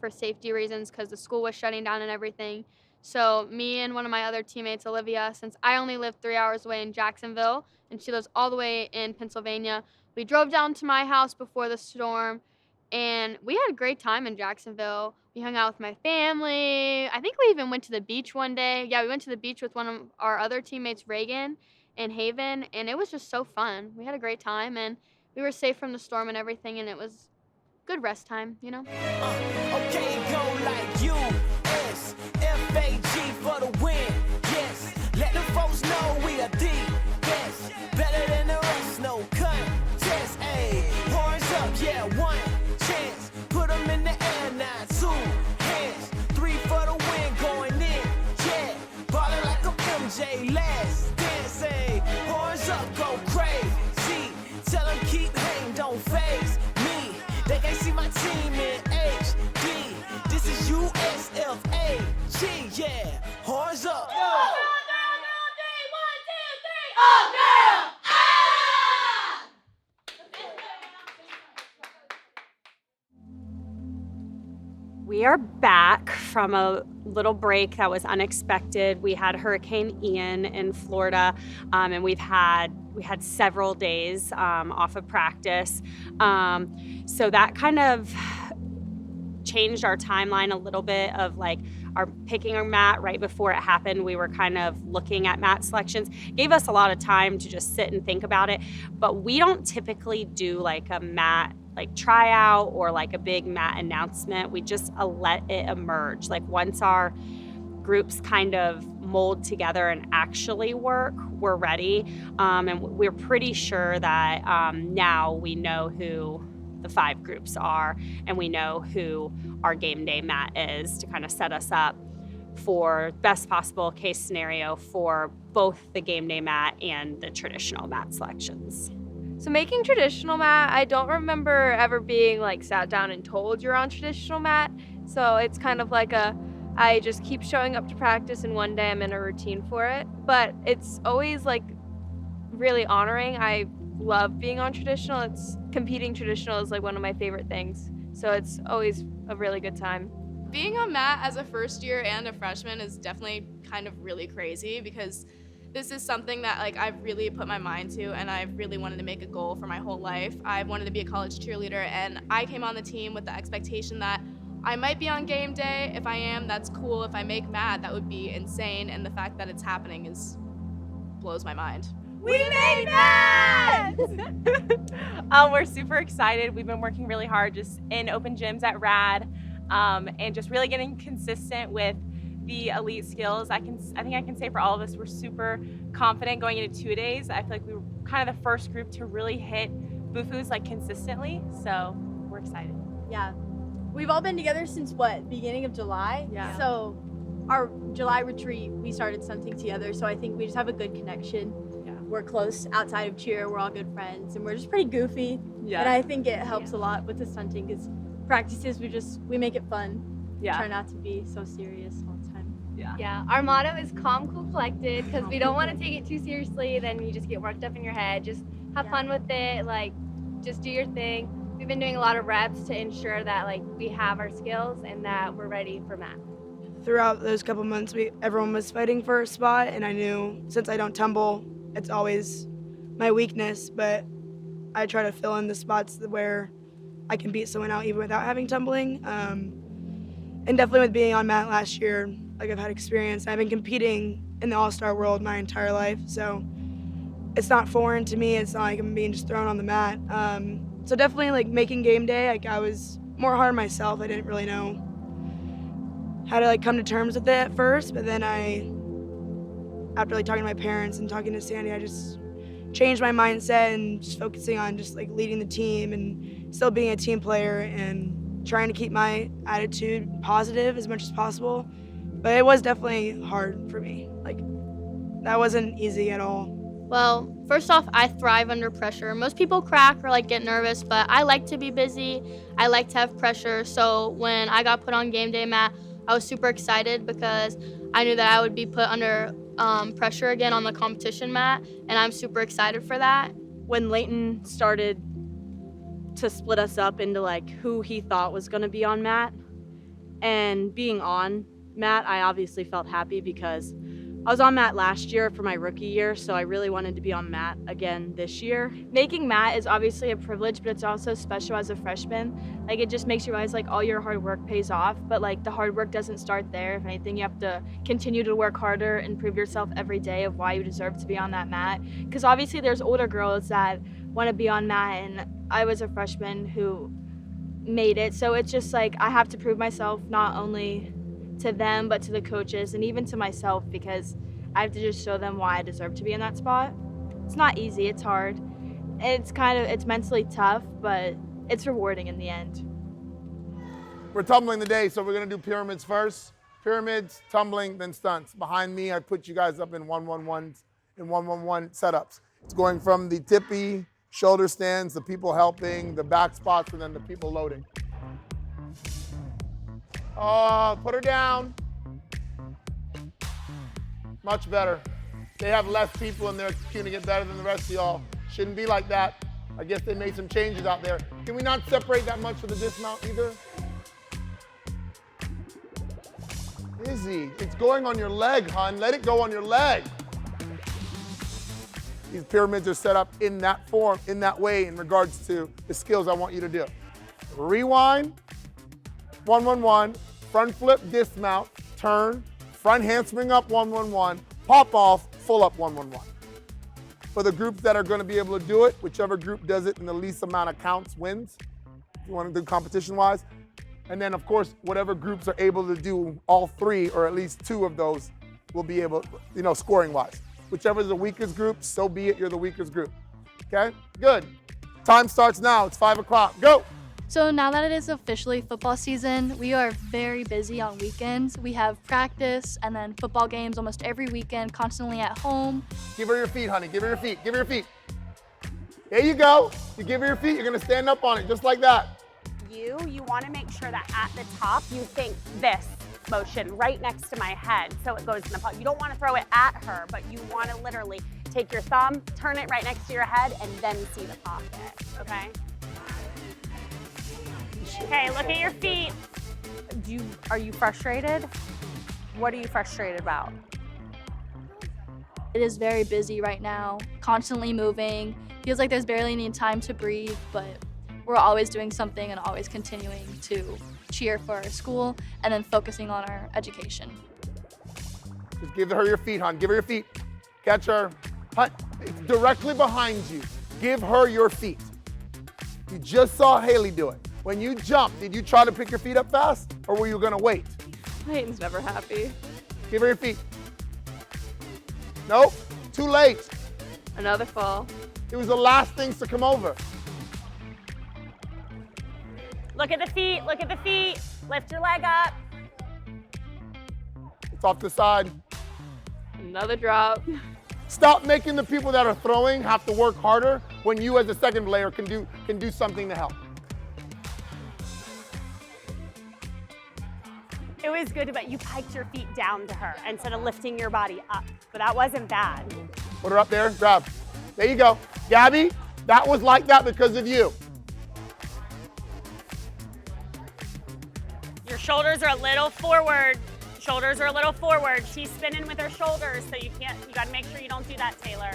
for safety reasons because the school was shutting down and everything. So me and one of my other teammates, Olivia, since I only live 3 hours away in Jacksonville and she lives all the way in Pennsylvania, we drove down to my house before the storm and we had a great time in Jacksonville. We hung out with my family. I think we even went to the beach one day. Yeah, we went to the beach with one of our other teammates, Reagan, in Haven, and it was just so fun. We had a great time, and we were safe from the storm and everything, and it was good rest time, you know? Okay, go like USFAG for the win. Yes, let them folks know we are the best. Better than the rest, no contest. Ayy, horns up, yeah, one chance. Put them in the air now, 2 hands. 3 for the win, going in, yeah. Ballin' like a MJ, last dance. Ayy, horns up, go crazy. Tell them keep hanging, don't phase me. They can't see my team in HD. This is USFAG, yeah. Horns up. All girl, 3, 1, 2, 3. All girl. We are back from a little break that was unexpected. We had Hurricane Ian in Florida, and we had several days off of practice. So that kind of changed our timeline a little bit of like our picking our mat right before it happened. We were kind of looking at mat selections. Gave us a lot of time to just sit and think about it. But we don't typically do like a mat like tryout or like a big mat announcement. We just let it emerge. Like once our groups kind of mold together and actually work, we're ready. And we're pretty sure that now we know who the 5 groups are and we know who our game day mat is to kind of set us up for best possible case scenario for both the game day mat and the traditional mat selections. So making traditional mat, I don't remember ever being like sat down and told you're on traditional mat. So it's kind of like I just keep showing up to practice and one day I'm in a routine for it. But it's always like really honoring. I love being on traditional. Competing traditional is like one of my favorite things. So it's always a really good time. Being on mat as a first year and a freshman is definitely kind of really crazy because this is something that like I've really put my mind to and I've really wanted to make a goal for my whole life. I've wanted to be a college cheerleader and I came on the team with the expectation that I might be on game day. If I am, that's cool. If I make mat, that would be insane. And the fact that it's happening blows my mind. We made mat! We're super excited. We've been working really hard just in open gyms at RAD and just really getting consistent with the elite skills. I think I can say for all of us, we're super confident going into 2 days. I feel like we were kind of the first group to really hit BUFUs like consistently, so we're excited. Yeah. We've all been together since what, beginning of July? Yeah. So our July retreat, we started stunting together, so I think we just have a good connection. Yeah. We're close outside of cheer, we're all good friends, and we're just pretty goofy. Yeah. And I think it helps a lot with the stunting because practices, we make it fun. Yeah. Try not to be so serious all the time. Yeah, our motto is calm, cool, collected, because we don't want to take it too seriously, then you just get worked up in your head. Just have fun with it, like, just do your thing. We've been doing a lot of reps to ensure that, like, we have our skills and that we're ready for mat. Throughout those couple months, everyone was fighting for a spot, and I knew since I don't tumble, it's always my weakness, but I try to fill in the spots where I can beat someone out even without having tumbling. And definitely with being on mat last year, like I've had experience. I've been competing in the all-star world my entire life, so it's not foreign to me. It's not like I'm being just thrown on the mat. So definitely like making game day, like I was more hard on myself. I didn't really know how to like come to terms with it at first, but then after like talking to my parents and talking to Sandy, I just changed my mindset and just focusing on just like leading the team and still being a team player and trying to keep my attitude positive as much as possible. But it was definitely hard for me. Like, that wasn't easy at all. Well, first off, I thrive under pressure. Most people crack or like get nervous, but I like to be busy. I like to have pressure. So when I got put on game day mat, I was super excited because I knew that I would be put under pressure again on the competition mat, and I'm super excited for that. When Leighton started to split us up into like who he thought was going to be on mat, And being on mat, I obviously felt happy because I was on mat last year for my rookie year, so I really wanted to be on mat again this year. Making mat is obviously a privilege, but it's also special as a freshman. Like, it just makes you realize like all your hard work pays off, but like the hard work doesn't start there. If anything, you have to continue to work harder and prove yourself every day of why you deserve to be on that mat. Because obviously there's older girls that want to be on mat, and I was a freshman who made it. So it's just like I have to prove myself not only to them but to the coaches and even to myself, because I have to just show them why I deserve to be in that spot. It's not easy, it's hard. It's mentally tough, but it's rewarding in the end. We're tumbling today, so we're gonna do pyramids first. Pyramids, tumbling, then stunts. Behind me, I put you guys up in 1-1-1s and 1-1-1 setups. It's going from the tippy, shoulder stands, the people helping, the back spots, and then the people loading. Put her down. Much better. They have less people and they're executing it better than the rest of y'all. Shouldn't be like that. I guess they made some changes out there. Can we not separate that much for the dismount either? Izzy, it's going on your leg, hon. Let it go on your leg. These pyramids are set up in that form, in that way, in regards to the skills I want you to do. Rewind, 1-1-1, front flip, dismount, turn, front handspring up, 1-1-1, pop off, full up, 1-1-1. For the groups that are going to be able to do it, whichever group does it in the least amount of counts wins, if you want to do competition-wise. And then, of course, whatever groups are able to do all three or at least two of those will be able, scoring-wise. Whichever is the weakest group, so be it, you're the weakest group. Okay? Good. Time starts now. It's 5 o'clock. Go! So now that it is officially football season, we are very busy on weekends. We have practice and then football games almost every weekend, constantly at home. Give her your feet, honey. Give her your feet. Give her your feet. There you go. You give her your feet, you're going to stand up on it just like that. You want to make sure that at the top you think this motion right next to my head so it goes in the pocket. You don't want to throw it at her, but you want to literally take your thumb, turn it right next to your head, and then see the pocket, okay? Okay, look at your feet. Are you frustrated? What are you frustrated about? It is very busy right now, constantly moving. Feels like there's barely any time to breathe, but we're always doing something and always continuing to cheer for our school and then focusing on our education. Just give her your feet, hon. Give her your feet. Catch her. Hon, it's directly behind you. Give her your feet. You just saw Haley do it. When you jumped, did you try to pick your feet up fast or were you going to wait? Hayden's never happy. Give her your feet. Nope, too late. Another fall. It was the last things to come over. Look at the feet, look at the feet. Lift your leg up. It's off the side. Another drop. Stop making the people that are throwing have to work harder when you as a second player can do something to help. It was good, but you piked your feet down to her instead of lifting your body up. But that wasn't bad. Put her up there, grab. There you go. Gabby, that was like that because of you. Your shoulders are a little forward. Shoulders are a little forward. She's spinning with her shoulders, so you gotta make sure you don't do that, Taylor.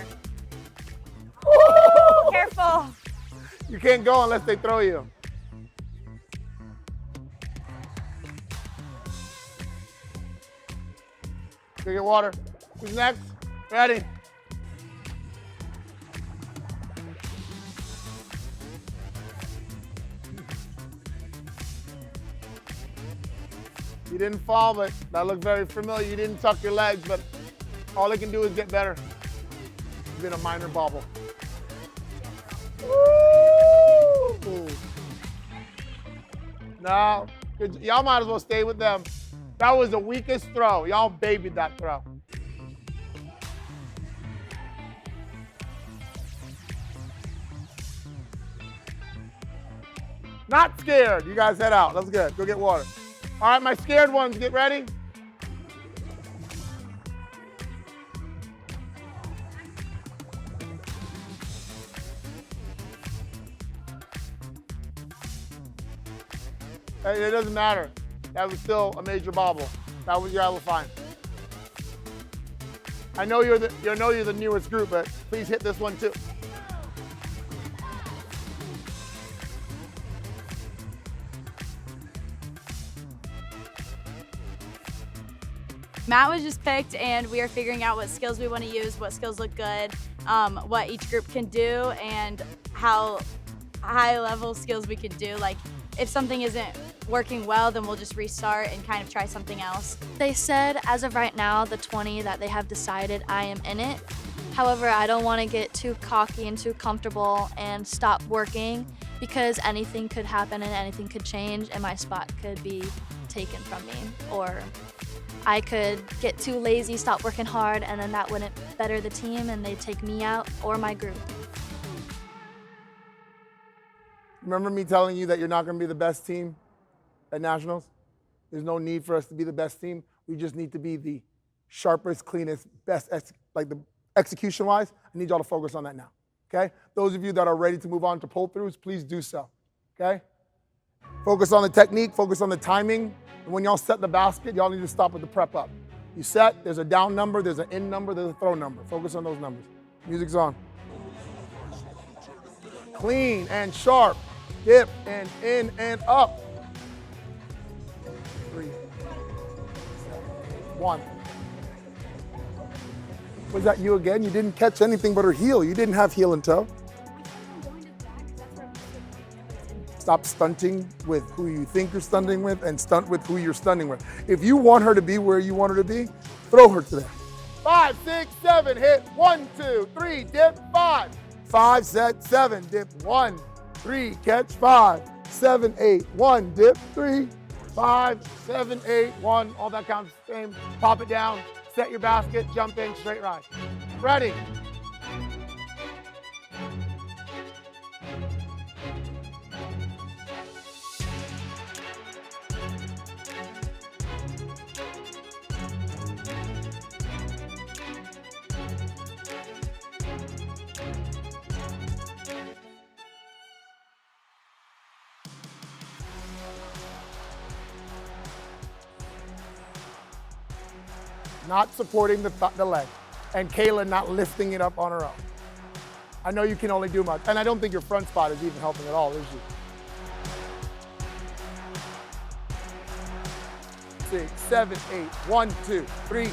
Woo! Careful. You can't go unless they throw you. Go get water. Who's next? Ready? You didn't fall, but that looked very familiar. You didn't tuck your legs, but all it can do is get better. It's been a minor bobble. Woo! No, y'all might as well stay with them. That was the weakest throw. Y'all babied that throw. Not scared. You guys head out. That's good. Go get water. All right, my scared ones, get ready. Hey, it doesn't matter. That was still a major bobble. That was your yellow fine. I know you're the newest group, but please hit this one too. Matt was just picked, and we are figuring out what skills we want to use, what skills look good, what each group can do, and how high-level skills we could do. Like, if something isn't working well, then we'll just restart and kind of try something else. They said, as of right now, the 20 that they have decided, I am in it. However, I don't want to get too cocky and too comfortable and stop working, because anything could happen and anything could change and my spot could be taken from me, or I could get too lazy, stop working hard, and then that wouldn't better the team and they'd take me out or my group. Remember me telling you that you're not going to be the best team at Nationals? There's no need for us to be the best team. We just need to be the sharpest, cleanest, best, the execution-wise. I need y'all to focus on that now, okay? Those of you that are ready to move on to pull-throughs, please do so, okay? Focus on the technique, focus on the timing. And when y'all set the basket, y'all need to stop with the prep up. You set, there's a down number, there's an in number, there's a throw number. Focus on those numbers. Music's on. Clean and sharp. Dip and in and up. 3, 1. Was that you again? You didn't catch anything but her heel. You didn't have heel and toe. Stop stunting with who you think you're stunting with and stunt with who you're stunting with. If you want her to be where you want her to be, throw her to there. 5, 6, 7, hit. 1, 2, 3, dip, 5. 5, set, 7, dip, 1, 3, catch, 5, 7, 8, 1, dip, 3, 5, 7, 8, 1. All that counts the same. Pop it down, set your basket, jump in, straight ride. Ready. Not supporting the leg, and Kayla not lifting it up on her own. I know you can only do much, and I don't think your front spot is even helping at all, is she? 6, 7, 8, 1, 2, 3.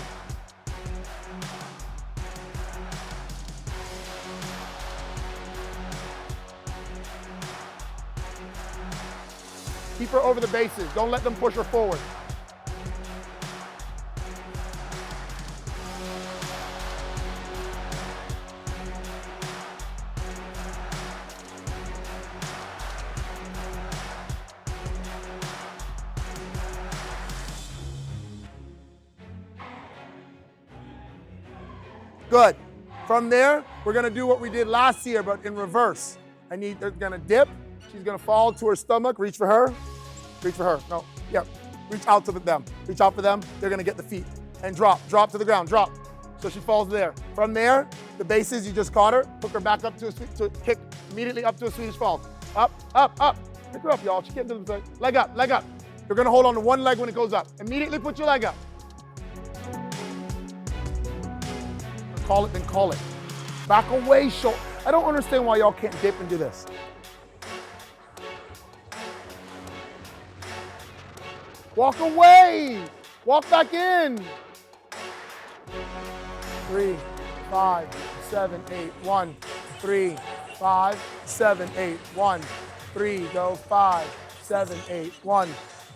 Keep her over the bases. Don't let them push her forward. Good. From there, we're gonna do what we did last year, but in reverse. They're gonna dip. She's gonna fall to her stomach. Reach for her. Reach for her. No. Yep. Reach out to them. Reach out for them. They're gonna get the feet. And drop. Drop to the ground. Drop. So she falls there. From there, the bases, you just caught her. Hook her back up to kick immediately up to a Swedish fall. Up, up, up. Pick her up, y'all. She can't do the leg up, leg up. You're gonna hold on to one leg when it goes up. Immediately put your leg up. Call it, then call it. Back away, short. I don't understand why y'all can't dip and do this. Walk away. Walk back in. 3, 5, 7, 8, 1, 3, 5, 7, 8, 1, 3, go 5, 7, 8, 1,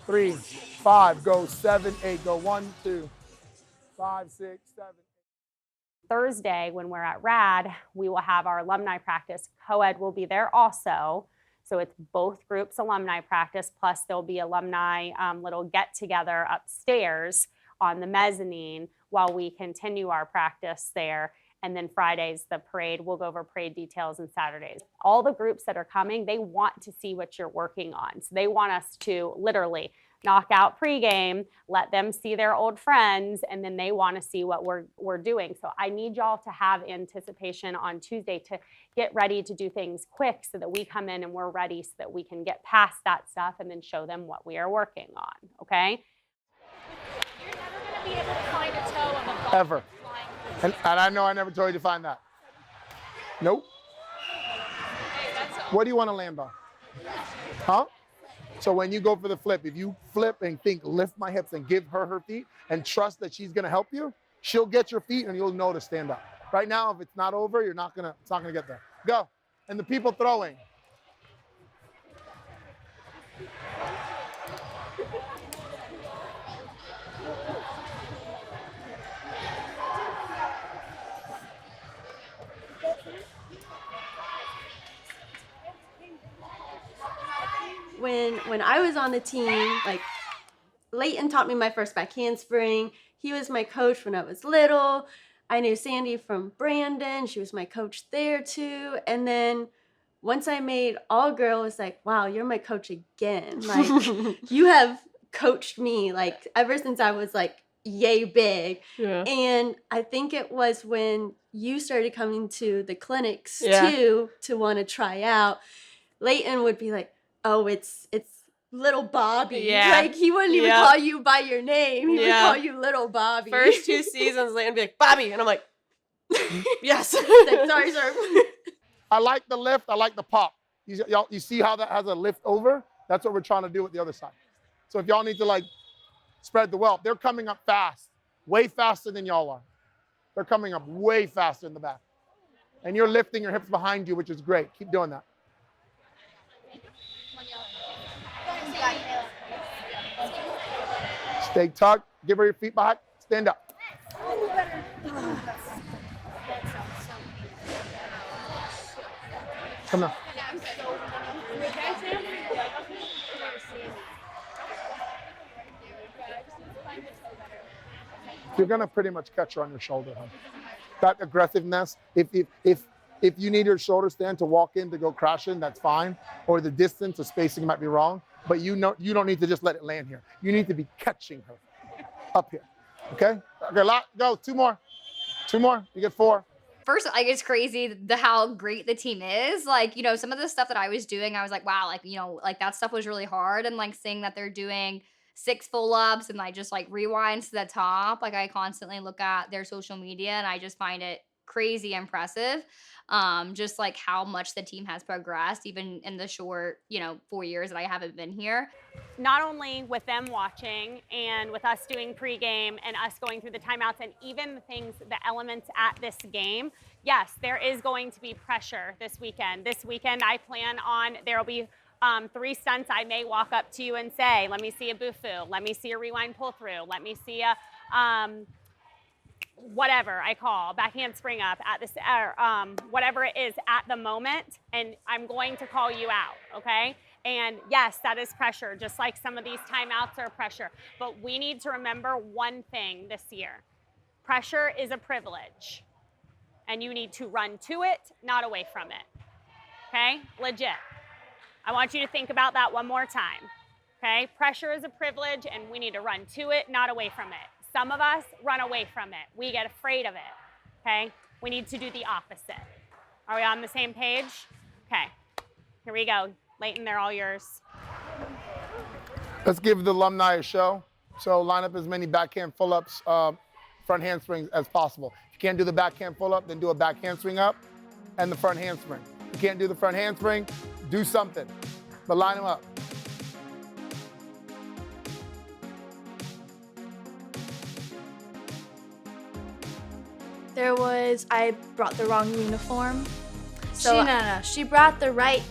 3, 5, go 7, 8, go 1, 2, 5, 6, 7. Thursday, when we're at RAD, we will have our alumni practice. Co-ed will be there also. So it's both groups alumni practice, plus there'll be alumni little get-together upstairs on the mezzanine while we continue our practice there. And then Fridays, the parade, we'll go over parade details, and Saturdays. All the groups that are coming, they want to see what you're working on. So they want us to literally knock out pregame, let them see their old friends, and then they want to see what we're doing. So I need y'all to have anticipation on Tuesday to get ready to do things quick so that we come in and we're ready so that we can get past that stuff and then show them what we are working on, okay? You're never going to be able to find a toe of a ball. Ever. And I know I never told you to find that. Nope. What do you want to land on? Huh? So when you go for the flip, if you flip and think, lift my hips and give her her feet and trust that she's going to help you, she'll get your feet and you'll know to stand up. Right now, if it's not over, it's not going to get there. Go. And the people throwing. When I was on the team, like Leighton taught me my first back handspring. He was my coach when I was little. I knew Sandy from Brandon. She was my coach there too. And then once I made All Girl, it was like, wow, you're my coach again. Like you have coached me like ever since I was like yay big. Yeah. And I think it was when you started coming to the clinics too to want to try out. Leighton would be like, oh, it's little Bobby. Yeah. Like he wouldn't even call you by your name. He would call you little Bobby. First 2 seasons, Leighton would be like, Bobby. And I'm like, yes. Like, sorry, sir. I like the lift. I like the pop. You see how that has a lift over? That's what we're trying to do with the other side. So if y'all need to like spread the wealth, they're coming up fast, way faster than y'all are. They're coming up way faster in the back. And you're lifting your hips behind you, which is great. Keep doing that. Stay tucked. Give her your feet back. Stand up. Come on. You're gonna pretty much catch her on your shoulder, huh? That aggressiveness. If you need your shoulder stand to walk in to go crashing, that's fine. Or the distance or spacing might be wrong. But you don't need to just let it land here. You need to be catching her up here. Okay? Okay, go. 2 more. 2 more. You get 4. First, like, it's crazy how great the team is. Like, you know, some of the stuff that I was doing, I was like, wow, like, you know, like that stuff was really hard. And like seeing that they're doing 6 pull-ups and like just like rewinds to the top. Like I constantly look at their social media and I just find it crazy impressive. Just like how much the team has progressed even in the short, 4 years that I haven't been here. Not only with them watching and with us doing pregame and us going through the timeouts and even the elements at this game, yes, there is going to be pressure this weekend. This weekend I plan on, there'll be 3 stunts I may walk up to you and say, let me see a bufu, let me see a rewind pull through, let me see a whatever I call back handspring up at this, whatever it is at the moment, and I'm going to call you out, okay? And yes, that is pressure, just like some of these timeouts are pressure. But we need to remember one thing this year. Pressure is a privilege, and you need to run to it, not away from it, okay? Legit. I want you to think about that one more time, okay? Pressure is a privilege, and we need to run to it, not away from it. Some of us run away from it. We get afraid of it, okay? We need to do the opposite. Are we on the same page? Okay, here we go. Leighton, they're all yours. Let's give the alumni a show. So line up as many backhand pull-ups, front handsprings as possible. If you can't do the backhand pull-up, then do a back handspring up and the front handspring. If you can't do the front handspring, do something, but line them up. I brought the wrong uniform. So she brought the right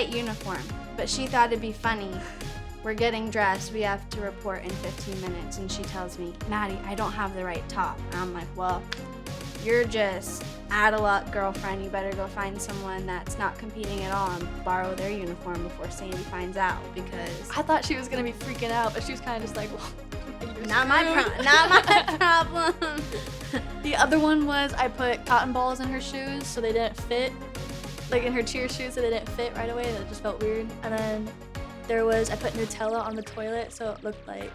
uniform, but she thought it'd be funny. We're getting dressed, we have to report in 15 minutes, and she tells me, Maddie, I don't have the right top. And I'm like, well, you're just out of luck, girlfriend. You better go find someone that's not competing at all and borrow their uniform before Sandy finds out, because I thought she was gonna be freaking out, but she was kind of just like, well, not my problem. The other one was I put cotton balls in her shoes so they didn't fit, like in her cheer shoes, so they didn't fit right away. That just felt weird. And then I put Nutella on the toilet, so it looked like,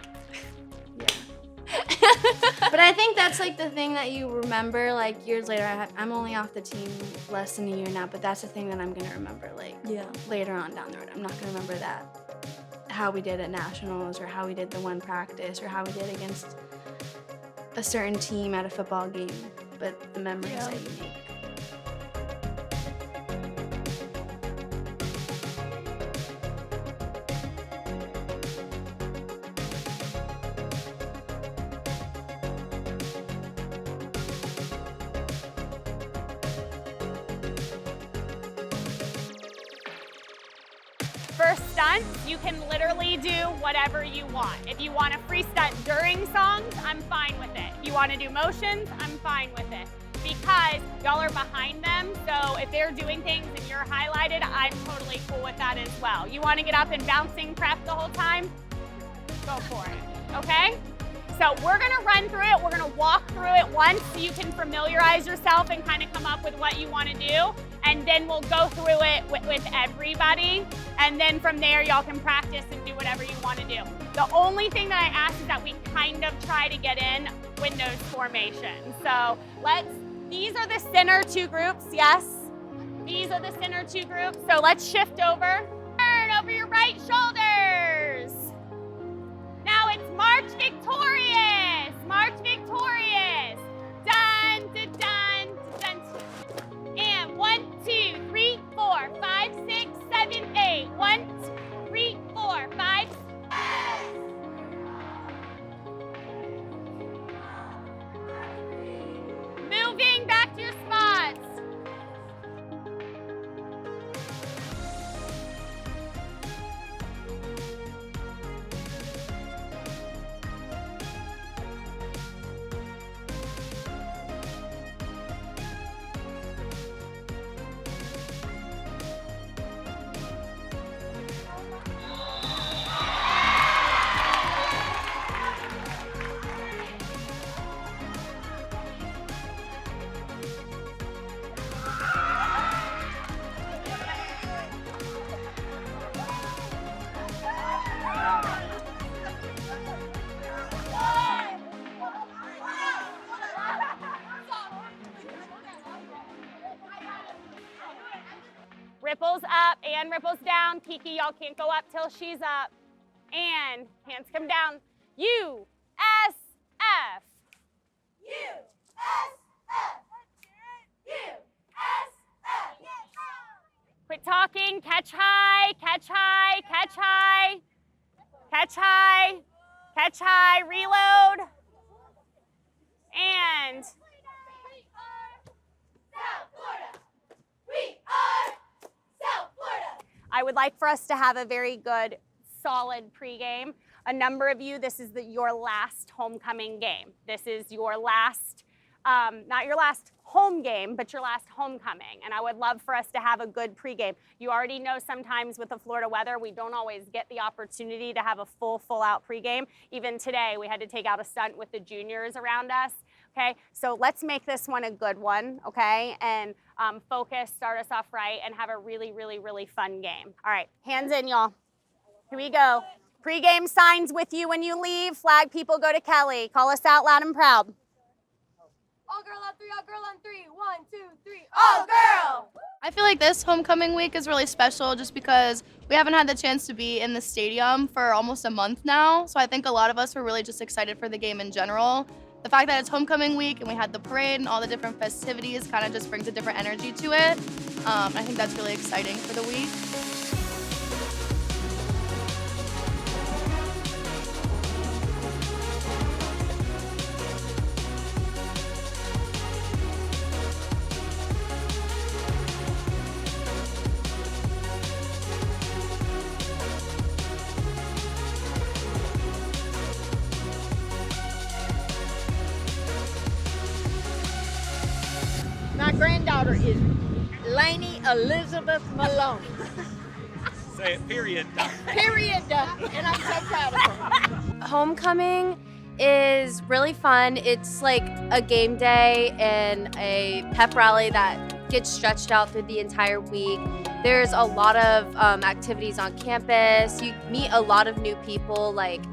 But I think that's like the thing that you remember like years later. I'm only off the team less than a year now, but that's the thing that I'm gonna remember like later on down the road. I'm not gonna remember that, how we did at nationals or how we did the one practice or how we did against a certain team at a football game, but the memories that you make. For stunts, you can literally do whatever you want. If you want a free stunt during songs, I'm fine with it. If you want to do motions, I'm fine with it. Because y'all are behind them, so if they're doing things and you're highlighted, I'm totally cool with that as well. You want to get up and bouncing prep the whole time? Go for it, okay? So we're gonna run through it. We're gonna walk through it once so you can familiarize yourself and kind of come up with what you want to do. And then we'll go through it with everybody. And then from there, y'all can practice and do whatever you want to do. The only thing that I ask is that we kind of try to get in windows formation. So these are the center two groups, yes? These are the center two groups. So let's shift over. Turn over your right shoulders. Now it's March Victorious. March Victorious. Dun, dun, dun, dun, dun. And 1, 2, 3, 4, 5, 6, 7, 8. 1, 2, 3, 4, 5, 6. Moving back to your spots. Ripples up and ripples down. Kiki, y'all can't go up till she's up. And hands come down. USF. Quit talking. Catch high, catch high, catch high. Catch high, catch high, reload. And I would like for us to have a very good, solid pregame. A number of you, this is your last homecoming game. This is your last, not your last home game, but your last homecoming. And I would love for us to have a good pregame. You already know sometimes with the Florida weather, we don't always get the opportunity to have a full out pregame. Even today, we had to take out a stunt with the juniors around us. Okay, so let's make this one a good one, okay? And focus, start us off right, and have a really, really, really fun game. All right, hands in, y'all. Here we go. Pre-game signs with you when you leave. Flag people go to Kelly. Call us out loud and proud. All girl on 3, all girl on 3. 1, 2, 3, All girl! I feel like this homecoming week is really special just because we haven't had the chance to be in the stadium for almost a month now. So I think a lot of us were really just excited for the game in general. The fact that it's homecoming week and we had the parade and all the different festivities kind of just brings a different energy to it. I think that's really exciting for the week. My granddaughter is Lainey Elizabeth Malone. Say it, period. Period. And I'm so proud of her. Homecoming is really fun. It's like a game day and a pep rally that gets stretched out through the entire week. There's a lot of activities on campus. You meet a lot of new people, like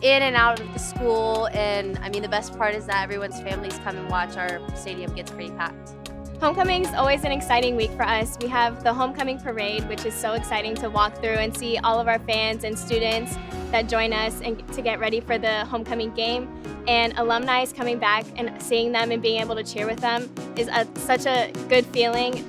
in and out of the school. And I mean, the best part is that everyone's families come and watch. Our stadium gets pretty packed. Homecoming's always an exciting week for us. We have the homecoming parade, which is so exciting to walk through and see all of our fans and students that join us and to get ready for the homecoming game. And alumni is coming back and seeing them and being able to cheer with them is such a good feeling.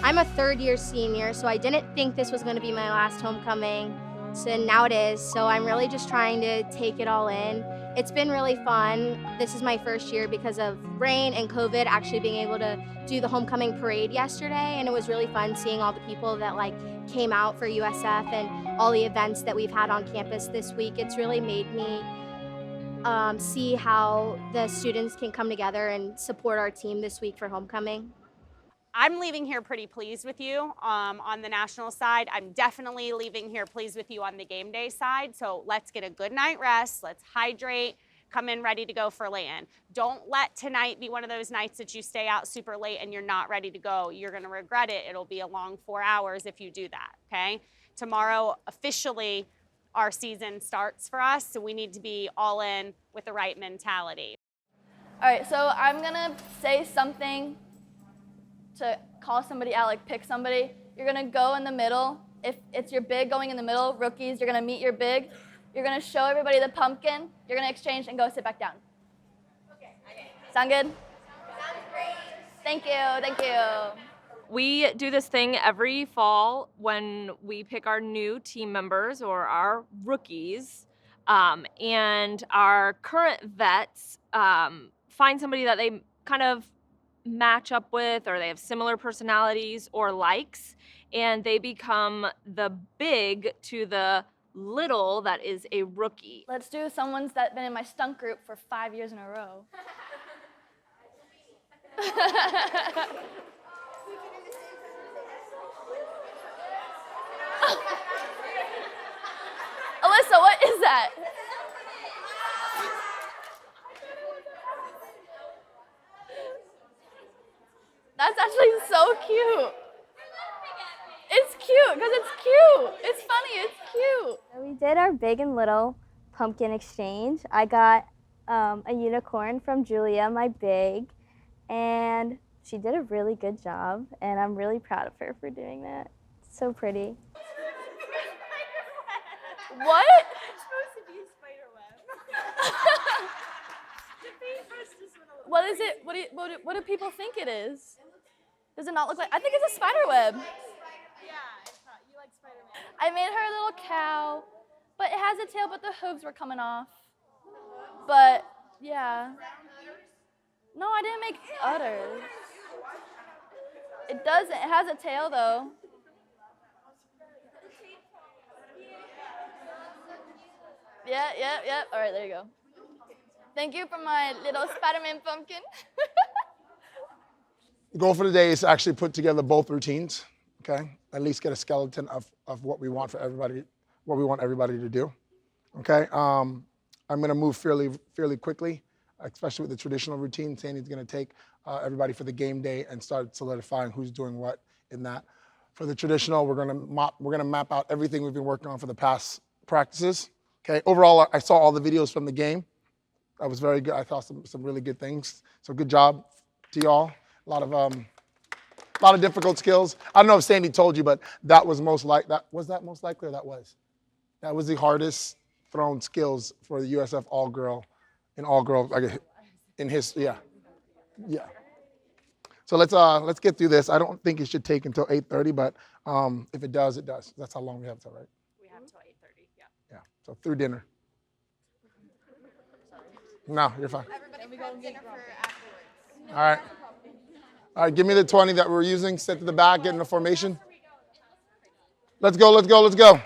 I'm a third-year senior, so I didn't think this was going to be my last homecoming, so now it is. So I'm really just trying to take it all in. It's been really fun. This is my first year because of rain and COVID, actually being able to do the homecoming parade yesterday, and it was really fun seeing all the people that came out for USF and all the events that we've had on campus this week. It's really made me see how the students can come together and support our team this week for homecoming. I'm leaving here pretty pleased with you on the national side. I'm definitely leaving here pleased with you on the game day side. So let's get a good night rest. Let's hydrate, come in ready to go for Layton. Don't let tonight be one of those nights that you stay out super late and you're not ready to go. You're gonna regret it. It'll be a long 4 hours if you do that, okay? Tomorrow, officially, our season starts for us, so we need to be all in with the right mentality. All right, so I'm gonna say something to call somebody out, like pick somebody. You're gonna go in the middle. If it's your big going in the middle, rookies, you're gonna meet your big. You're gonna show everybody the pumpkin. You're gonna exchange and go sit back down. Okay. Sound good? Sounds great. Thank you. We do this thing every fall when we pick our new team members or our rookies, and our current vets find somebody that they kind of match up with, or they have similar personalities or likes, and they become the big to the little that is a rookie. Let's do someone's that's been in my stunt group for 5 years in a row. Alyssa, what is that? That's actually so cute. It's cute because it's cute. It's funny. It's cute. We did our big and little pumpkin exchange. I got a unicorn from Julia, my big, and she did a really good job, and I'm really proud of her for doing that. It's so pretty. What? It's supposed to be a spider web. What is it? What do people think it is? Does it not look like? I think it's a spider web. Yeah, you like Spider-Man. I made her a little cow, but it has a tail, but the hooves were coming off. But yeah. No, I didn't make udders. It doesn't. It has a tail though. Yeah. All right, there you go. Thank you for my little Spider-Man pumpkin. The goal for the day is to actually put together both routines, okay? At least get a skeleton of what we want for everybody, what we want everybody to do, okay? I'm gonna move fairly quickly, especially with the traditional routine. Sandy's gonna take everybody for the game day and start solidifying who's doing what in that. For the traditional, we're gonna map out everything we've been working on for the past practices, okay? Overall, I saw all the videos from the game. That was very good. I saw some really good things. So good job to y'all. A lot of difficult skills. I don't know if Sandy told you, but that was most likely, or that was the hardest thrown skills for the USF All Girl and All Girl in history. Yeah. So let's get through this. I don't think it should take until 8:30, but if it does, it does. That's how long we have till, right? We have till 8:30. Yeah. Yeah. So through dinner. No, you're fine. All right. All right, give me the 20 that we're using. Set to the back, get in the formation. Let's go.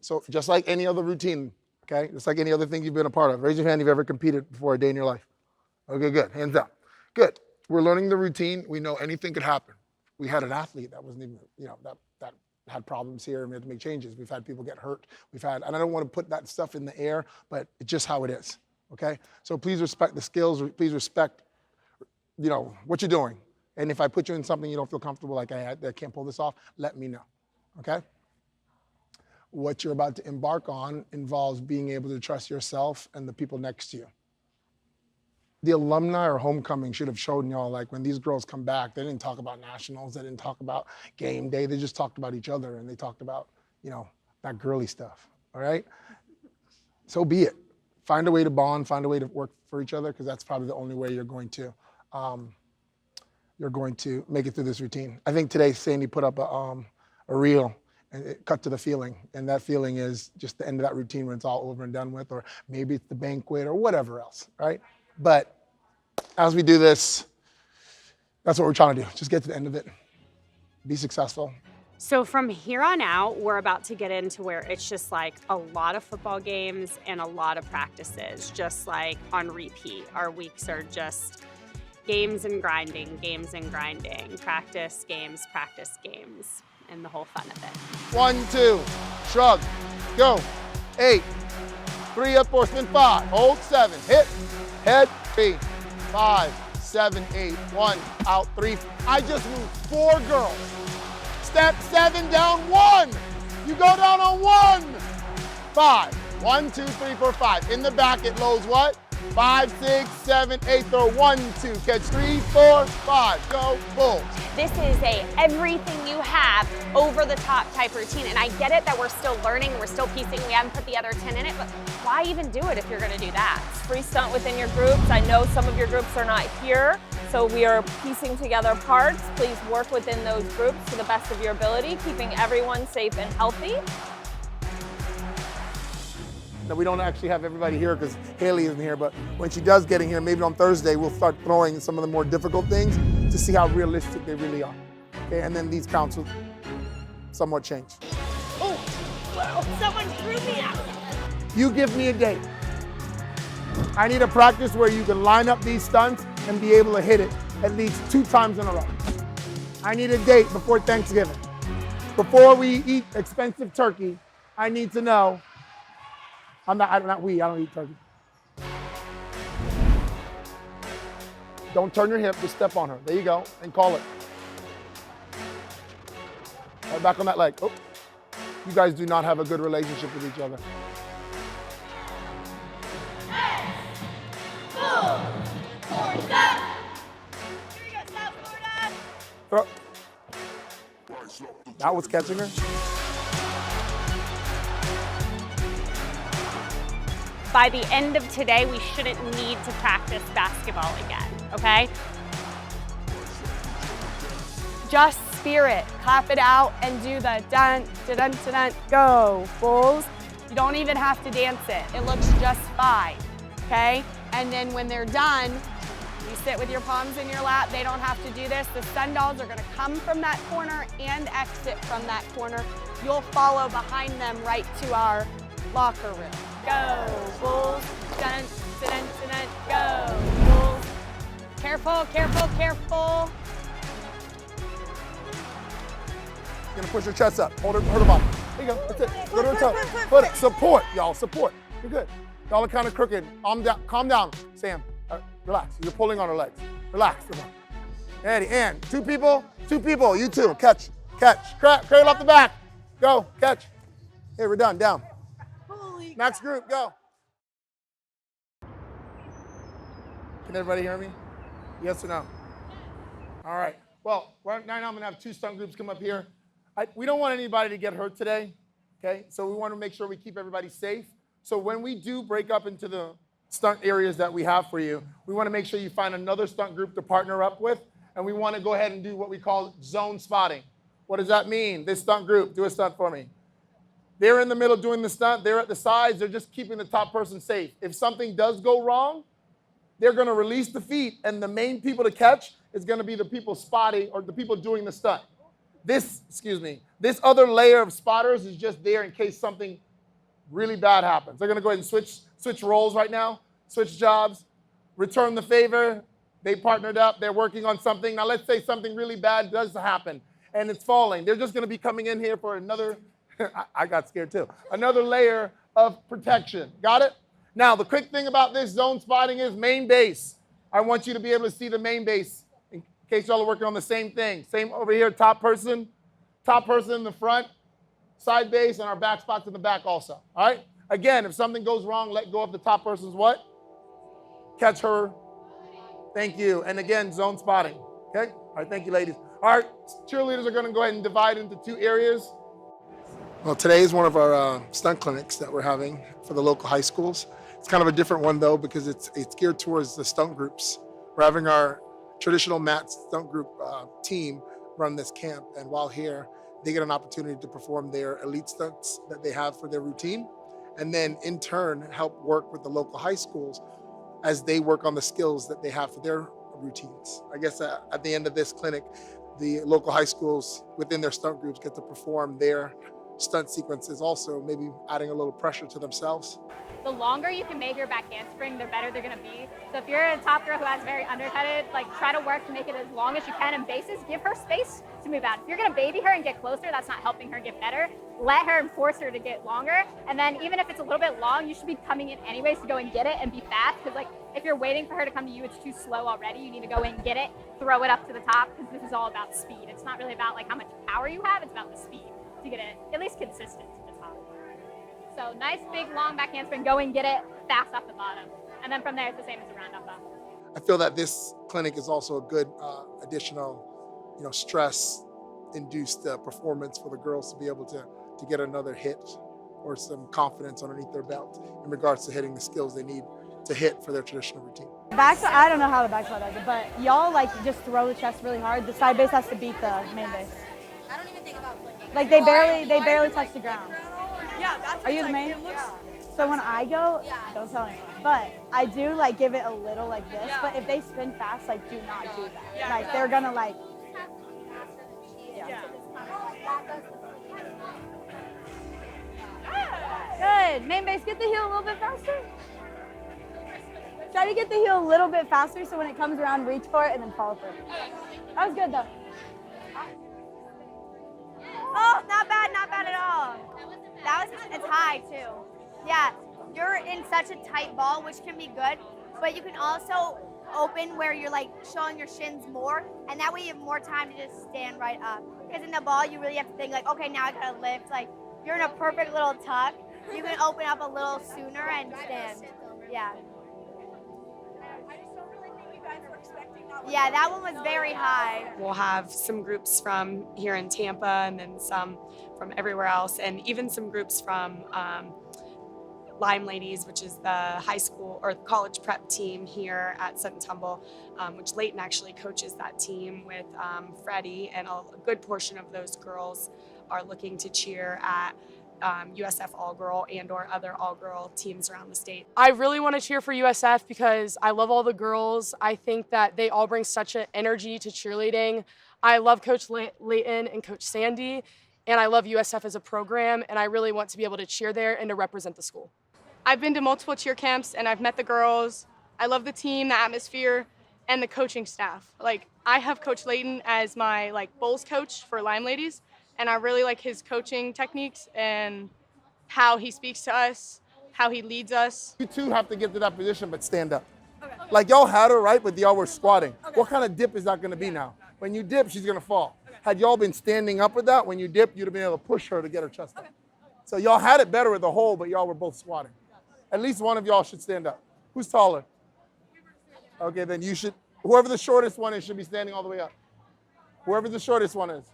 So just like any other routine, okay? Just like any other thing you've been a part of. Raise your hand if you've ever competed before a day in your life. Okay, good. Hands down. Good. We're learning the routine. We know anything could happen. We had an athlete that wasn't even, that had problems here and we had to make changes. We've had people get hurt. And I don't want to put that stuff in the air, but it's just how it is, okay? So please respect the skills. Please respect, what you're doing. And if I put you in something you don't feel comfortable, like I can't pull this off, let me know, okay? What you're about to embark on involves being able to trust yourself and the people next to you. The alumni or homecoming should have shown y'all, like, when these girls come back, they didn't talk about nationals, they didn't talk about game day, they just talked about each other and they talked about, that girly stuff, all right? So be it. Find a way to bond, find a way to work for each other, because that's probably the only way you're going to make it through this routine. I think today Sandy put up a reel and it cut to the feeling, and that feeling is just the end of that routine when it's all over and done with, or maybe it's the banquet or whatever else, right? But as we do this, that's what we're trying to do. Just get to the end of it. Be successful. So from here on out, we're about to get into where it's just like a lot of football games and a lot of practices, just like on repeat. Our weeks are just games and grinding, practice, games, and the whole fun of it. 1, 2, shrug, go. 8, 3 up, four, spin 5, hold 7, hit, head, 3, 5, 7, 8, 1, out, 3. I just moved 4 girls. Step 7, down 1. You go down on 1. 5, 1, 2, 3, 4, 5. In the back, it loads what? 5, 6, 7, 8, throw 1, 2, catch 3, 4, 5, go, Bulls. This is a everything you have over the top type routine. And I get it that we're still learning, we're still piecing, we haven't put the other 10 in it, but why even do it if you're gonna do that? It's free stunt within your groups. I know some of your groups are not here, so we are piecing together parts. Please work within those groups to the best of your ability, keeping everyone safe and healthy. Now, we don't actually have everybody here because Haley isn't here, but when she does get in here, maybe on Thursday, we'll start throwing some of the more difficult things to see how realistic they really are. Okay, and then these counts will somewhat change. Oh, wow, someone threw me out. You give me a date. I need a practice where you can line up these stunts and be able to hit it at least 2 times in a row. I need a date before Thanksgiving. Before we eat expensive turkey, I need to know. I don't eat turkey. Don't turn your hip, just step on her. There you go, and call it. Right back on that leg. Oh, you guys do not have a good relationship with each other. Throw. That was catching her. By the end of today, we shouldn't need to practice basketball again, okay? Just spirit, clap it out and do the dun, dun, dun, dun, dun, go, Bulls. You don't even have to dance it. It looks just fine, okay? And then when they're done, you sit with your palms in your lap. They don't have to do this. The Sun Dolls are gonna come from that corner and exit from that corner. You'll follow behind them right to our locker room. Go, Bulls, dun, dun, dun, dun, go, Bulls. Careful, careful, careful. You're gonna push your chest up. Hold her bottom. There you go, that's it. Go to her toe. Put it, support, y'all, support. You're good. Y'all are kind of crooked. Calm down, Sam. Relax, you're pulling on her legs. Relax, come on. Eddie, and 2 people, you 2, catch, cradle off the back. Go, catch. Hey, we're done, down. Next group, go. Can everybody hear me? Yes or no? All right. Well, right now I'm going to have 2 stunt groups come up here. We don't want anybody to get hurt today, okay? So we want to make sure we keep everybody safe. So when we do break up into the stunt areas that we have for you, we want to make sure you find another stunt group to partner up with, and we want to go ahead and do what we call zone spotting. What does that mean? This stunt group, do a stunt for me. They're in the middle doing the stunt. They're at the sides. They're just keeping the top person safe. If something does go wrong, they're going to release the feet, and the main people to catch is going to be the people spotting or the people doing the stunt. This other layer of spotters is just there in case something really bad happens. They're going to go ahead and switch roles right now, switch jobs, return the favor. They partnered up. They're working on something. Now, let's say something really bad does happen, and it's falling. They're just going to be coming in here for another, I got scared too, another layer of protection. Got it? Now, the quick thing about this zone spotting is main base. I want you to be able to see the main base in case y'all are working on the same thing. Same over here, top person in the front, side base, and our back spots in the back also. All right? Again, if something goes wrong, let go of the top person's what? Catch her. Thank you. And again, zone spotting. Okay? All right, thank you, ladies. All right, cheerleaders are going to go ahead and divide into 2 areas. Well, today is one of our stunt clinics that we're having for the local high schools. It's kind of a different one, though, because it's geared towards the stunt groups. We're having our traditional mat stunt group team run this camp, and while here, they get an opportunity to perform their elite stunts that they have for their routine, and then in turn help work with the local high schools as they work on the skills that they have for their routines. I guess at the end of this clinic, the local high schools within their stunt groups get to perform their stunt sequences, also maybe adding a little pressure to themselves. The longer you can make your back handspring, the better they're gonna be. So if you're a top girl who has very undercutted, like try to work to make it as long as you can in bases. Give her space to move out. If you're gonna baby her and get closer, that's not helping her get better. Let her and force her to get longer. And then even if it's a little bit long, you should be coming in anyways to go and get it and be fast. Because like if you're waiting for her to come to you, it's too slow already. You need to go in, get it, throw it up to the top, because this is all about speed. It's not really about like how much power you have, it's about the speed to get it at least consistent to the top. So nice, big, long back handspring, go and get it fast off the bottom. And then from there, it's the same as a round up. I feel that this clinic is also a good additional, stress-induced performance for the girls to be able to get another hit or some confidence underneath their belt in regards to hitting the skills they need to hit for their traditional routine. Backslide, I don't know how the backslide does it, but y'all just throw the chest really hard. The side base has to beat the main base. I don't even think about flicking. Like they barely touch the ground. Yeah, that's Are you the main? So when I go, don't tell anyone. But I do give it a little like this. Yeah. But if they spin fast, do not do that. Yeah, they're gonna Good. Main base, get the heel a little bit faster. Try to get the heel a little bit faster so when it comes around, reach for it and then follow through. That was good though. Oh, not bad at all. It's high too. Yeah, you're in such a tight ball, which can be good, but you can also open where you're showing your shins more, and that way you have more time to just stand right up. Because in the ball, you really have to think okay, now I gotta lift. You're in a perfect little tuck. You can open up a little sooner and stand. Yeah. Yeah, that one was very high. We'll have some groups from here in Tampa and then some from everywhere else, and even some groups from Lime Ladies, which is the high school or college prep team here at Stunt and Tumble, which Leighton actually coaches that team with Freddie, and a good portion of those girls are looking to cheer at USF All Girl and/or other all girl teams around the state. I really want to cheer for USF because I love all the girls. I think that they all bring such an energy to cheerleading. I love Coach Leighton and Coach Sandy, and I love USF as a program, and I really want to be able to cheer there and to represent the school. I've been to multiple cheer camps and I've met the girls. I love the team, the atmosphere, and the coaching staff. I have Coach Leighton as my bowls coach for Lime Ladies, and I really like his coaching techniques and how he speaks to us, how he leads us. You two have to get to that position, but stand up. Okay. Y'all had her, right? But y'all were squatting. Okay. What kind of dip is that going to be now? When you dip, she's going to fall. Okay. Had y'all been standing up with that, when you dip, you'd have been able to push her to get her chest up. So y'all had it better with the hole, but y'all were both squatting. At least one of y'all should stand up. Who's taller? Okay, then you should, whoever the shortest one is should be standing all the way up. Whoever the shortest one is.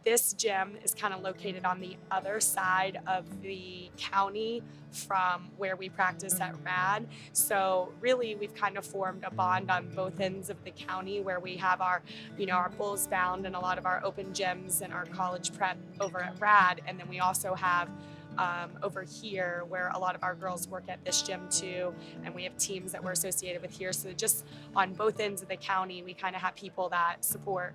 This gym is kind of located on the other side of the county from where we practice at RAD. So really we've kind of formed a bond on both ends of the county where we have our, our Bulls Bound and a lot of our open gyms and our college prep over at RAD. And then we also have over here where a lot of our girls work at this gym too, and we have teams that we're associated with here. So just on both ends of the county, we kind of have people that support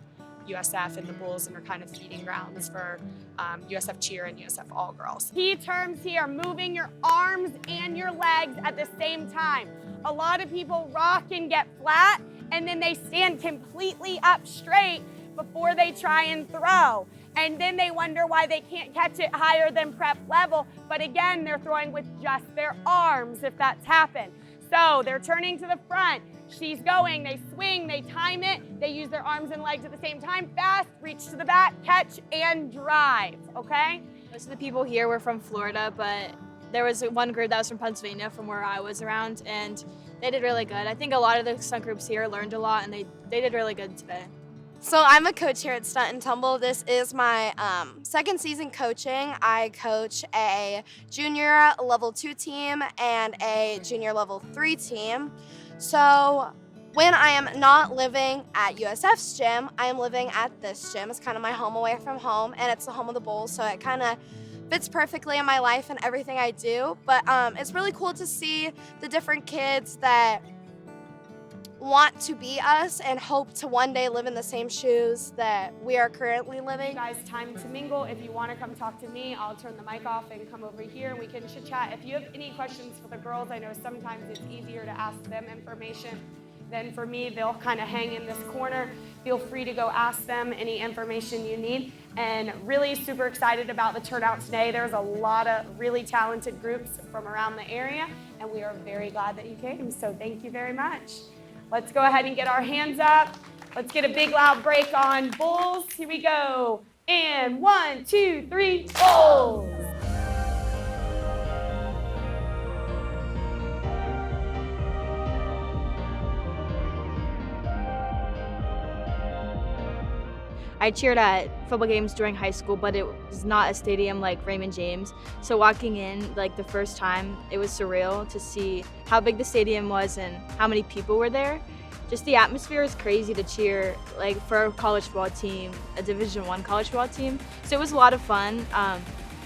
USF and the Bulls and are kind of feeding grounds for USF Cheer and USF All Girls. Key terms here, moving your arms and your legs at the same time. A lot of people rock and get flat, and then they stand completely up straight before they try and throw. And then they wonder why they can't catch it higher than prep level. But again, they're throwing with just their arms if that's happened. So they're turning to the front. She's going, they swing, they time it, they use their arms and legs at the same time, fast, reach to the back, catch, and drive, okay? Most of the people here were from Florida, but there was one group that was from Pennsylvania from where I was around, and they did really good. I think a lot of the stunt groups here learned a lot, and they did really good today. So I'm a coach here at Stunt and Tumble. This is my second season coaching. I coach a junior level 2 team and a junior level 3 team. So when I am not living at USF's gym, I am living at this gym. It's kind of my home away from home, and it's the home of the Bulls, so it kind of fits perfectly in my life and everything I do. But it's really cool to see the different kids that want to be us and hope to one day live in the same shoes that we are currently living. You guys, time to mingle. If you want to come talk to me, I'll turn the mic off and come over here. We can chit chat. If you have any questions for the girls, I know sometimes it's easier to ask them information than for me. They'll kind of hang in this corner. Feel free to go ask them any information you need. And really super excited about the turnout today. There's a lot of really talented groups from around the area, and we are very glad that you came. So thank you very much. Let's go ahead and get our hands up. Let's get a big loud break on Bulls. Here we go. And 1, 2, 3, Bulls. I cheered at football games during high school, but it was not a stadium like Raymond James. So walking in like the first time, it was surreal to see how big the stadium was and how many people were there. Just the atmosphere is crazy to cheer like for a college football team, a Division I college football team. So it was a lot of fun.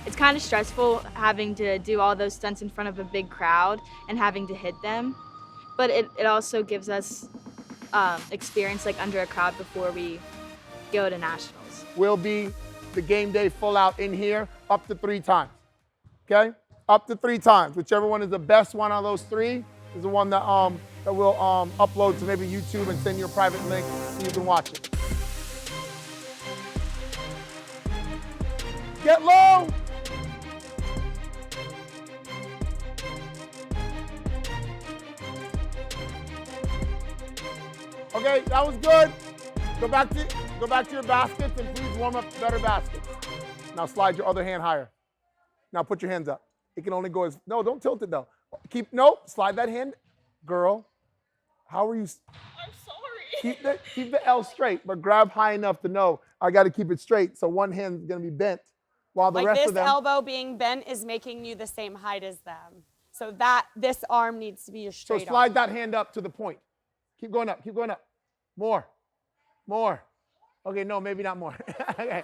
It's kind of stressful having to do all those stunts in front of a big crowd and having to hit them. But it also gives us experience like under a crowd before we go to nationals. Will be the game day full out in here up to 3 times, okay? Up to 3 times. Whichever one is the best one out of those 3 is the one that we'll upload to maybe YouTube and send you a private link so you can watch it. Get low. Okay, that was good. Go back to your baskets and please warm up better baskets. Now slide your other hand higher. Now put your hands up. It can only go as, no, don't tilt it though. Slide that hand. Girl, how are you? I'm sorry. Keep the L straight, but grab high enough to know I got to keep it straight. So one hand's gonna be bent while the rest of them. This elbow being bent is making you the same height as them. So this arm needs to be a straight arm. So slide that hand up to the point. Keep going up, keep going up. More. Okay, no, maybe not more. Okay.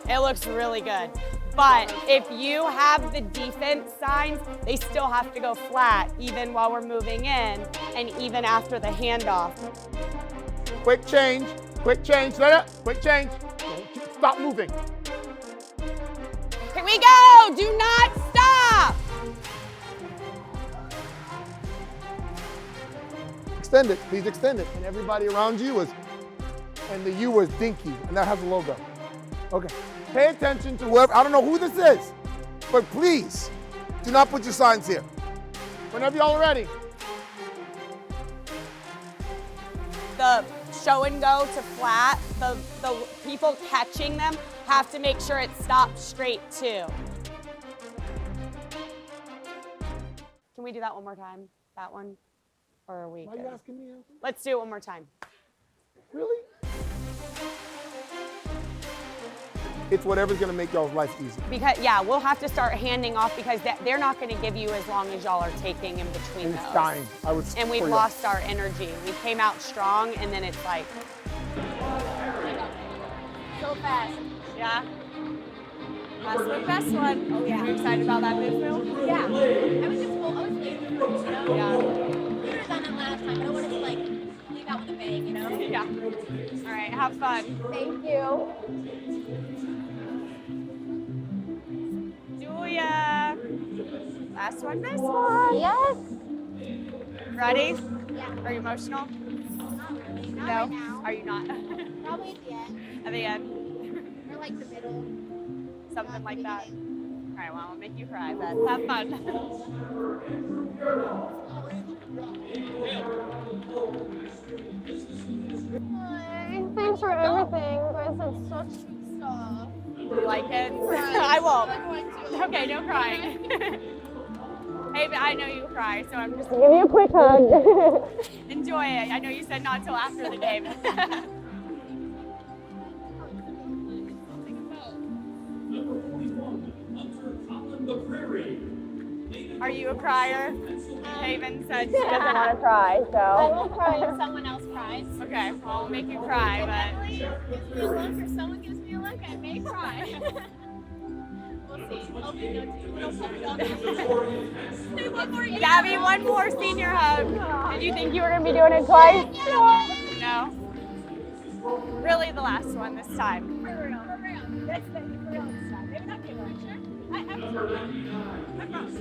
It looks really good. But if you have the defense signs, they still have to go flat, even while we're moving in and even after the handoff. Quick change, quick change. Stop moving. Here we go, do not stop. Extend it, please extend it. And everybody around you and the U was dinky, and that has a logo. Okay, pay attention to whoever, I don't know who this is, but please do not put your signs here. Whenever y'all are ready. The show and go to flat, the people catching them have to make sure it stops straight too. Can we do that one more time? That one? Or are we Why are you good? asking me, Anthony? Let's do it one more time. Really? It's whatever's gonna make y'all's life easy. Because, yeah, we'll have to start handing off because they're not going to give you as long as y'all are taking in between And it's those. dying. I would. And we've for you. lost our energy. We came out strong, and then it's like, So fast. yeah. Last one, best one. Oh yeah. Are you excited about that move? Yeah. I was late for it, you know? Yeah. We could have done it last time, but I wanted to like leave out with a bang, you know? Yeah. All right, have fun. Thank you. Julia. Last one, best one. Yes. Ready? Yeah. Are you emotional? Not really. Not No? right now. Are you not? Probably at the end. At the end? Or like the middle. Something like that. All right, well, I'll make you cry then. Have fun. Hi. Thanks for everything. You guys are such sweet stuff. You like it? Right. I won't. I'm going to. Okay, no crying. Hey, but I know you cry, so I'm just gonna give you a quick hug. Enjoy it. I know you said not till after the game. Are you a crier? Haven said she doesn't want to cry, so. I will cry if someone else cries. Okay, well, I'll make you cry, but. Gives me a look or someone gives me a look, I may cry. We'll see. Hopefully no. Gabby, one more senior hug. Did you think you were going to be doing it twice? No. Really the last one this time. For real. That's for real this time. Maybe not too much. I promise.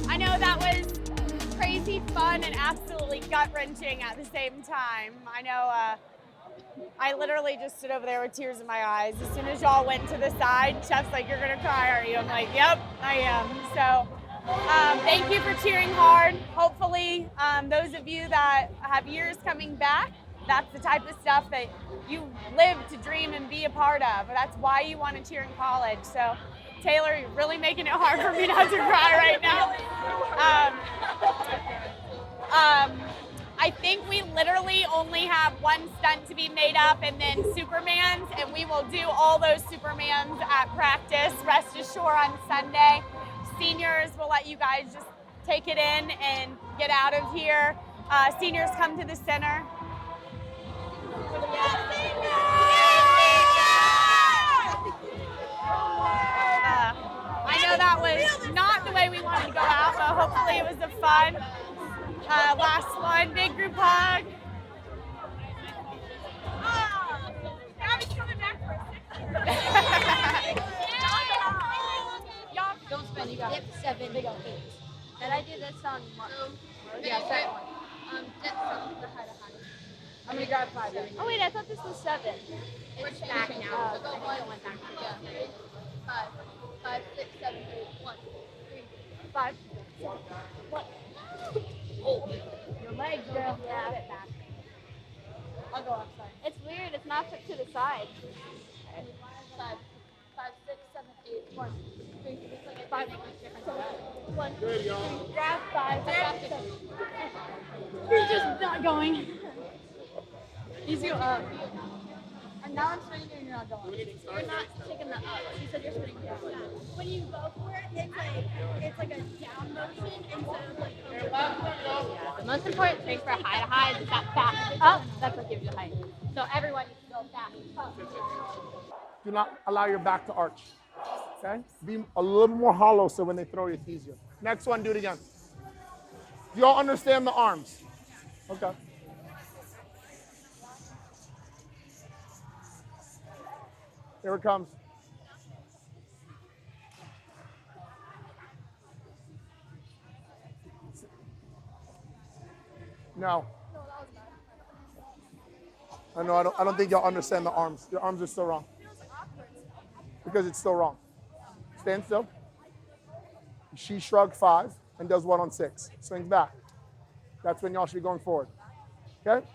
I know that was crazy fun and absolutely gut-wrenching at the same time. I know I literally just stood over there with tears in my eyes. As soon as y'all went to the side, Chef's like, "You're gonna cry, are you?" I'm like, "Yep, I am." So thank you for cheering hard. Hopefully those of you that have years coming back, that's the type of stuff that you live to dream and be a part of. That's why you want to cheer in college. So Taylor, you're really making it hard for me not to cry right now. I think we literally only have one stunt to be made up and then Supermans, and we will do all those Supermans at practice, rest assured, on Sunday. Seniors, we'll let you guys just take it in and get out of here. Seniors, come to the center. I know that was not the way we wanted to go out, but hopefully it was a fun last one. Big group hug. Don't spend, you got dip 7, they got 8. Did I do this on March? Yeah, second one. Dip from the head of honey. I'm gonna grab 5. Oh wait, I thought this was 7. It's back now. So go 1, 5, 5, 6, 7, 8, 1, 3, 5, 6, 1. Oh, your legs, girl. Yeah. Put it back. I'll go outside. It's weird. It's not put to the side. 5, 5, 6, 7. 7, 8, 1, 3, it's like a 5 difference. 1, Good, y'all. 3, grab 5, grab 7. He's just not going. He's go up. And now I'm spinning and you're not going. You're not taking the up. You said you're spinning down. When you go for it, it's like a down motion instead of like Yeah, the most important thing for high to high is that fast up. That's what gives you height. So everyone needs to go fast up. Do not allow your back to arch. Okay? Be a little more hollow so when they throw you, it's easier. Next one, do it again. Do y'all understand the arms? Okay. Here it comes. No. I know, I don't think y'all understand the arms. Your arms are still wrong. Because it's still wrong. Stand still. She shrugged 5 and does 1 on 6. Swings back. That's when y'all should be going forward. Okay?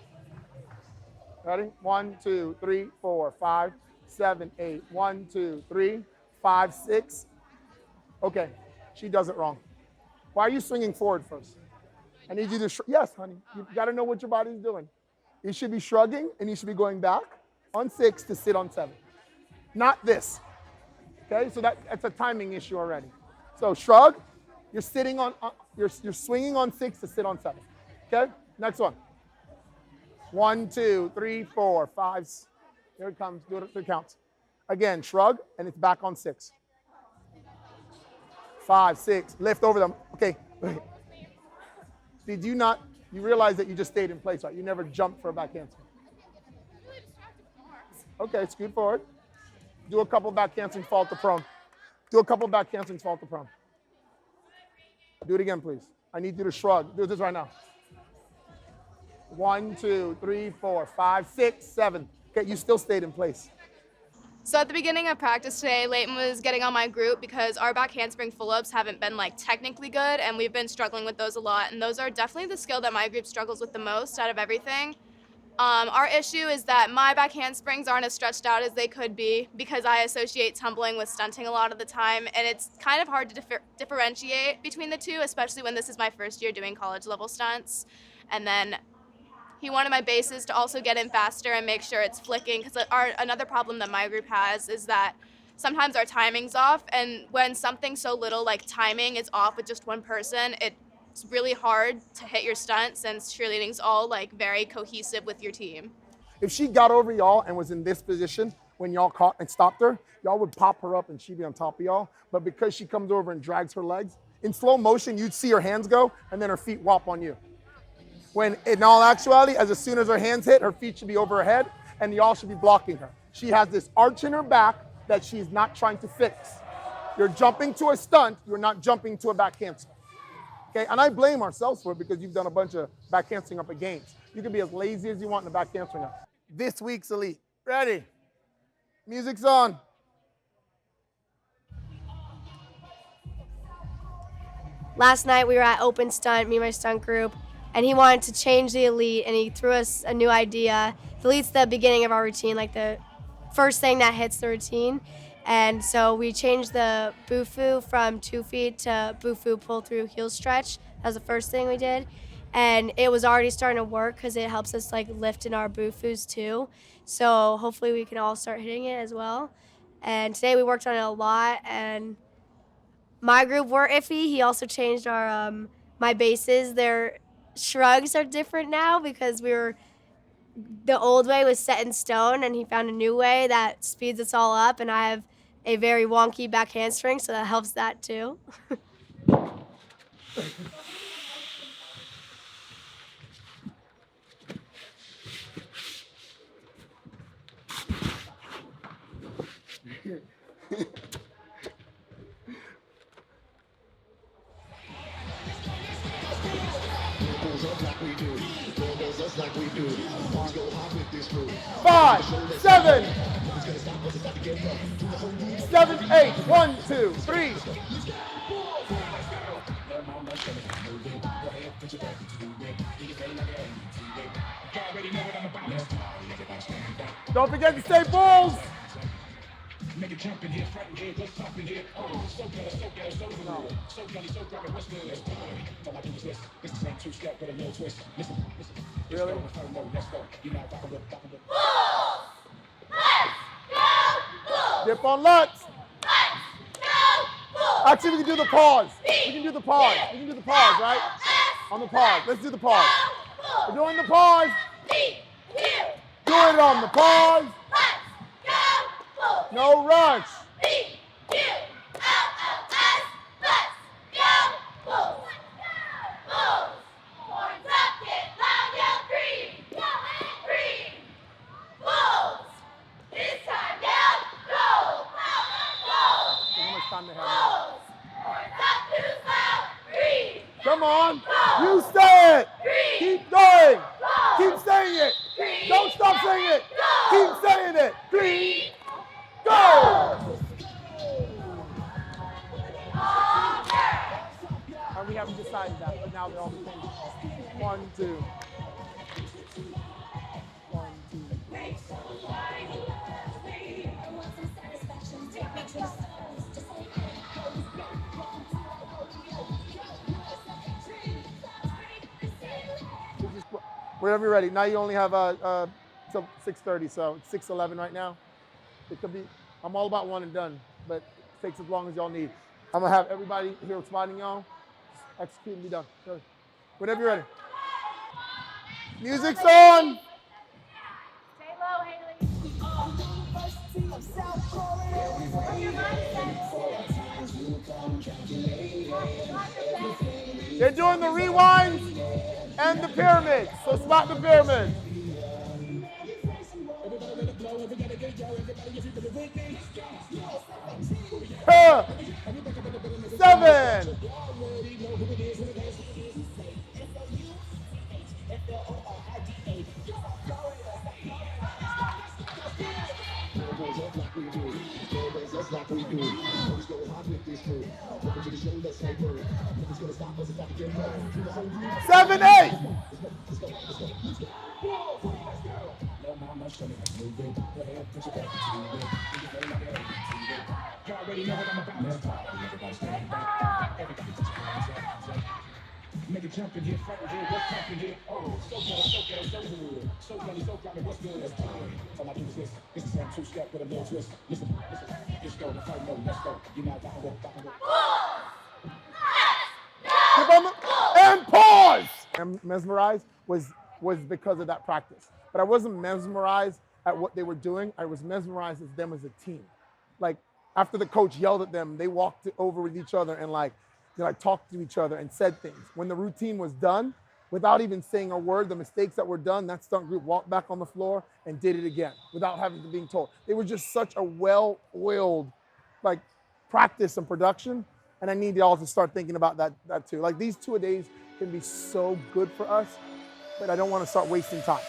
Ready? 1, 2, 3, 4, 5, 7, 8. 1, 2, 3, 5, 6. Okay. She does it wrong. Why are you swinging forward first? I need you to, yes, honey. You got to know what your body's doing. You should be shrugging and you should be going back on 6 to sit on 7. Not this. Okay, so that's a timing issue already. So shrug, you're sitting on, you're swinging on 6 to sit on 7. Okay, next one. 1, 2, 3, 4, 5. Here it comes, do it 3 counts. Again, shrug, and it's back on 6. 5, 6, lift over them. Okay, did you not, you realize that you just stayed in place, right? You never jumped for a back handspring. Okay, scoot forward. Do a couple back handspring, fall to prone. Do a couple back handspring, fall to prone. Do it again, please. I need you to shrug. Do this right now. 1, 2, 3, 4, 5, 6, 7. Okay, you still stayed in place. So at the beginning of practice today, Leighton was getting on my group because our back handspring full-ups haven't been like technically good, and we've been struggling with those a lot. And those are definitely the skill that my group struggles with the most out of everything. Our issue is that my back handsprings aren't as stretched out as they could be because I associate tumbling with stunting a lot of the time, and it's kind of hard to differentiate between the two, especially when this is my first year doing college level stunts. And then he wanted my bases to also get in faster and make sure it's flicking, because another problem that my group has is that sometimes our timing's off, and when something so little like timing is off with just one person, it's really hard to hit your stunt since cheerleading's all like very cohesive with your team. If she got over y'all and was in this position when y'all caught and stopped her, y'all would pop her up and she'd be on top of y'all. But because she comes over and drags her legs, in slow motion, you'd see her hands go and then her feet whop on you. When in all actuality, as soon as her hands hit, her feet should be over her head and y'all should be blocking her. She has this arch in her back that she's not trying to fix. You're jumping to a stunt, you're not jumping to a back handspring. Okay, and I blame ourselves for it because you've done a bunch of back handspring up at games. You can be as lazy as you want in the back handspring up. This week's elite. Ready? Music's on. Last night we were at Open Stunt, me and my stunt group, and he wanted to change the elite, and he threw us a new idea. The elite's the beginning of our routine, like the first thing that hits the routine. And so we changed the bufu from 2 feet to bufu pull through heel stretch. That was the first thing we did. And it was already starting to work because it helps us like lift in our bufus too. So hopefully we can all start hitting it as well. And today we worked on it a lot, and my group were iffy. He also changed our my bases. Their shrugs are different now because the old way was set in stone, and he found a new way that speeds us all up, and I have a very wonky back handspring, so that helps that too. Five, 7, 7, 8. 1, 2, 3. Don't forget to stay bulls. Make it jump in here, front and head, let's pop in here. Oh, so good, so good, so good. So gully, so grubby, what's good? All I do is this. This is the same two-step with a little twist. Listen, listen. Really? Let's go. You know, back with. Dip on Lutz. Actually, we can do the pause. We can do the pause. We can do the pause, right? On the pause. Let's do the pause. We're doing the pause. Do it on the pause. No rush. Time to have Come on. You say it. Keep going. Keep saying it. Don't stop saying it. Keep saying it. Green. Go. And we haven't decided that, but now they're all the same. 1, 2. 1, 2. Whenever you're ready. Now you only have till 6:30, so it's 6:11 right now. It could be. I'm all about one and done, but it takes as long as y'all need. I'm gonna have everybody here spotting y'all. Just execute and be done. Go. Whenever you're ready. Music's on. Stay low, Haley. They're doing the rewinds and the pyramids. So spot the pyramid. Huh. 7. Seven, 8. Make it jump in here, front and head, what's up in here? Oh, so good, so good, so good. So gully, so grubby, what's good? All I do is this. This is the same two-step with a little twist. Listen, listen. Just go, let's go. You're not back with. And pause. I'm mesmerized was because of that practice. But I wasn't mesmerized at what they were doing. I was mesmerized as them as a team. Like after the coach yelled at them, they walked over with each other and talked to each other and said things. When the routine was done, without even saying a word, the mistakes that were done, that stunt group walked back on the floor and did it again without having to be told. They were just such a well-oiled practice and production. And I need y'all to start thinking about that too. Like these 2 days can be so good for us, but I don't want to start wasting time.